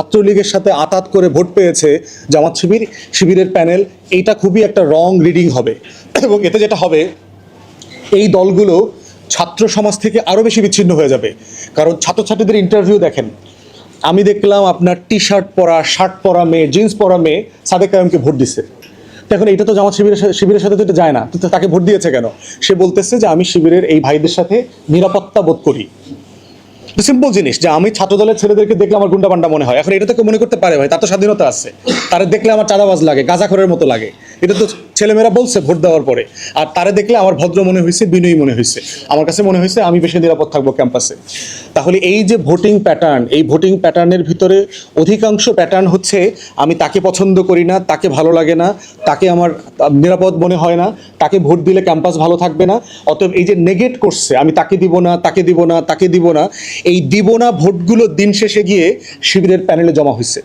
ছাত্রলীগের সাথে আতাত করে ভোট পেয়েছে জামাত শিবিরের প্যানেল, এইটা খুবই একটা রং রিডিং হবে। এবং এতে যেটা হবে, এই দলগুলো ছাত্র সমাজ থেকে আরও বেশি বিচ্ছিন্ন হয়ে যাবে। কারণ ছাত্রছাত্রীদের ইন্টারভিউ দেখেন, আমি দেখলাম আপনার টি শার্ট পরা, শার্ট পরা মেয়ে, জিন্স পরা মেয়ে সাদেক কায়েমকে ভোট দিচ্ছে। তো এখন এটা তো জামাত শিবিরের সাথে তো এটা যায় না, তো তাকে ভোট দিয়েছে কেন? সে বলতেছে যে আমি শিবিরের এই ভাইদের সাথে নিরাপত্তা বোধ করি। সিম্পল জিনিস, যে আমি ছাত্রদলের ছেলেদেরকে দেখলে আমার গুন্ডা পান্ডা মনে হয়। এখন এটা তো কেউ মনে করতে পারে ভাই, তার তো স্বাধীনতা আছে। তারে দেখলে আমার চাঁদাবাজ লাগে, গাঁজাখোরের মতো লাগে, এটা তো ছেলেমেয়েরা বলছে ভোট দেওয়ার পরে। আর তারে দেখলে আমার ভদ্র মনে হয়েছে, বিনয়ী মনে হয়েছে, আমার কাছে মনে হয়েছে আমি বেশি নিরাপদ থাকবো ক্যাম্পাসে। তাহলে এই যে ভোটিং প্যাটার্ন, এই ভোটিং প্যাটার্নের ভিতরে অধিকাংশ প্যাটার্ন হচ্ছে আমি তাকে পছন্দ করি না, তাকে ভালো লাগে না, তাকে আমার নিরাপদ মনে হয় না, তাকে ভোট দিলে ক্যাম্পাস ভালো থাকবে না। অতএব এই যে নেগেট করছে, আমি তাকে দিব না, তাকে দিব না, তাকে দিব না, এই দিব না ভোটগুলো দিন শেষে গিয়ে শিবিরের প্যানেলে জমা হয়েছে।